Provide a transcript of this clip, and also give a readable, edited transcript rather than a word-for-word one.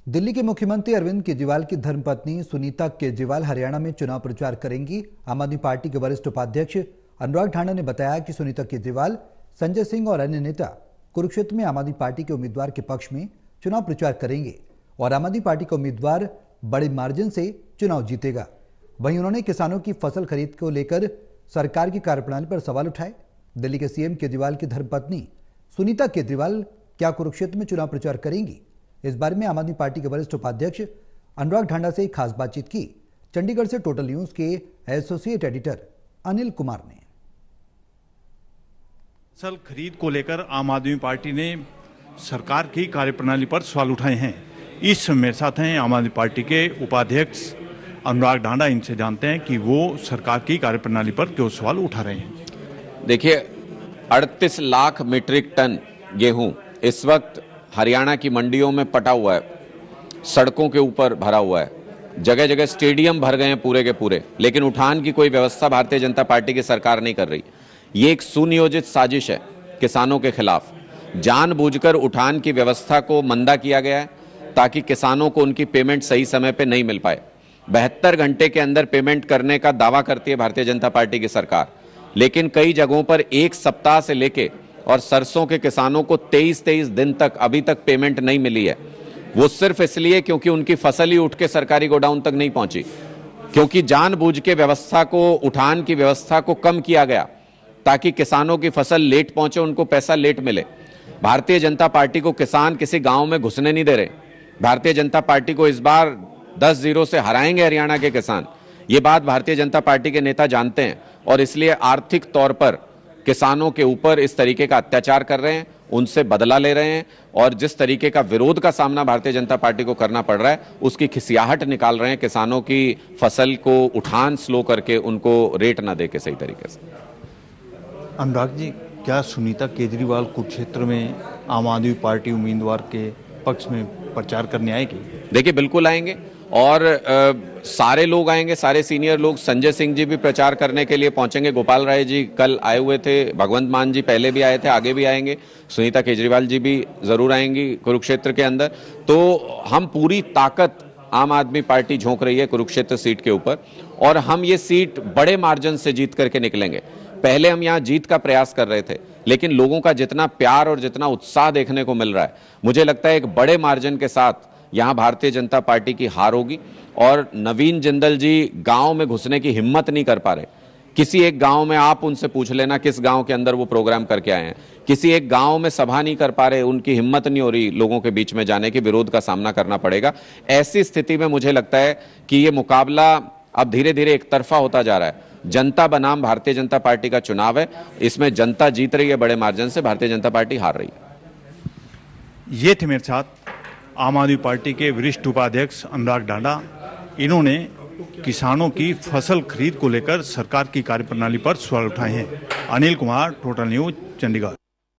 दिल्ली के मुख्यमंत्री अरविंद केजरीवाल की धर्मपत्नी सुनीता केजरीवाल हरियाणा में चुनाव प्रचार करेंगी। आम आदमी पार्टी के वरिष्ठ उपाध्यक्ष अनुराग ठांडा ने बताया कि सुनीता केजरीवाल, संजय सिंह और अन्य नेता कुरुक्षेत्र में आम आदमी पार्टी के उम्मीदवार के पक्ष में चुनाव प्रचार करेंगे और आम आदमी पार्टी का उम्मीदवार बड़े मार्जिन से चुनाव जीतेगा। वहीं उन्होंने किसानों की फसल खरीद को लेकर सरकार की कार्यप्रणाली पर सवाल उठाए। दिल्ली के सीएम केजरीवाल की धर्मपत्नी सुनीता केजरीवाल क्या कुरुक्षेत्र में चुनाव प्रचार करेंगी? इस बारे में आम आदमी पार्टी के वरिष्ठ उपाध्यक्ष अनुराग ठांडा से खास बातचीत की चंडीगढ़ से टोटल न्यूज के एसोसिएट एडिटर अनिल कुमार ने। फसल खरीद को लेकर आम आदमी पार्टी ने सरकार की कार्यप्रणाली पर सवाल उठाए हैं। इस मेरे साथ हैं आम आदमी पार्टी के उपाध्यक्ष अनुराग ठांडा। इनसे जानते हैं कि वो सरकार की कार्यप्रणाली पर क्यों सवाल उठा रहे हैं। देखिए, 38 लाख मीट्रिक टन गेहूं इस वक्त हरियाणा की मंडियों में पटा हुआ है, सड़कों के ऊपर भरा हुआ है, जगह जगह स्टेडियम भर गए हैं पूरे के पूरे, लेकिन उठान की कोई व्यवस्था भारतीय जनता पार्टी की सरकार नहीं कर रही। ये एक सुनियोजित साजिश है किसानों के खिलाफ। जानबूझकर उठान की व्यवस्था को मंदा किया गया है ताकि किसानों को उनकी पेमेंट सही समय पे नहीं मिल पाए। 72 घंटे के अंदर पेमेंट करने का दावा करती है भारतीय जनता पार्टी की सरकार, लेकिन कई जगहों पर एक सप्ताह से लेके और सरसों के किसानों को 23 दिन तक अभी तक पेमेंट नहीं मिली है। वो सिर्फ इसलिए क्योंकि उनकी फसल ही उठ के सरकारी गोडाउन तक नहीं पहुंची, क्योंकि जानबूझ के व्यवस्था को, उठान की व्यवस्था को कम किया गया ताकि किसानों की फसल लेट पहुंचे, उनको पैसा लेट मिले। भारतीय जनता पार्टी को किसान किसी गांव में घुसने नहीं दे रहे। भारतीय जनता पार्टी को इस बार 10-0 से हराएंगे हरियाणा के किसान। ये बात भारतीय जनता पार्टी के नेता जानते हैं और इसलिए आर्थिक तौर पर किसानों के ऊपर इस तरीके का अत्याचार कर रहे हैं, उनसे बदला ले रहे हैं और जिस तरीके का विरोध का सामना भारतीय जनता पार्टी को करना पड़ रहा है उसकी खिसियाहट निकाल रहे हैं। किसानों की फसल को उठान स्लो करके उनको रेट ना दे के सही तरीके से। अनुराग जी, क्या सुनीता केजरीवाल कुरुक्षेत्र में आम आदमी पार्टी उम्मीदवार के पक्ष में प्रचार करने आएगी? देखिए, बिल्कुल आएंगे और सारे लोग आएंगे, सारे सीनियर लोग। संजय सिंह जी भी प्रचार करने के लिए पहुंचेंगे। गोपाल राय जी कल आए हुए थे, भगवंत मान जी पहले भी आए थे, आगे भी आएंगे। सुनीता केजरीवाल जी भी जरूर आएंगी कुरुक्षेत्र के अंदर। तो हम पूरी ताकत आम आदमी पार्टी झोंक रही है कुरुक्षेत्र सीट के ऊपर और हम ये सीट बड़े मार्जिन से जीत करके निकलेंगे। पहले हम यहाँ जीत का प्रयास कर रहे थे, लेकिन लोगों का जितना प्यार और जितना उत्साह देखने को मिल रहा है, मुझे लगता है एक बड़े मार्जिन के साथ यहां भारतीय जनता पार्टी की हार होगी। और नवीन जिंदल जी गांव में घुसने की हिम्मत नहीं कर पा रहे। किसी एक गांव में आप उनसे पूछ लेना किस गांव के अंदर वो प्रोग्राम करके आए हैं। किसी एक गांव में सभा नहीं कर पा रहे, उनकी हिम्मत नहीं हो रही लोगों के बीच में जाने की। विरोध का सामना करना पड़ेगा। ऐसी स्थिति में मुझे लगता है कि ये मुकाबला अब धीरे धीरे एक तरफा होता जा रहा है। जनता बनाम भारतीय जनता पार्टी का चुनाव है, इसमें जनता जीत रही है बड़े मार्जिन से, भारतीय जनता पार्टी हार रही है। ये थे मेरे साथ आम आदमी पार्टी के वरिष्ठ उपाध्यक्ष अनुराग ठांडा। इन्होंने किसानों की फसल खरीद को लेकर सरकार की कार्यप्रणाली पर सवाल उठाए हैं। Anil Kumar, total news, Chandigarh.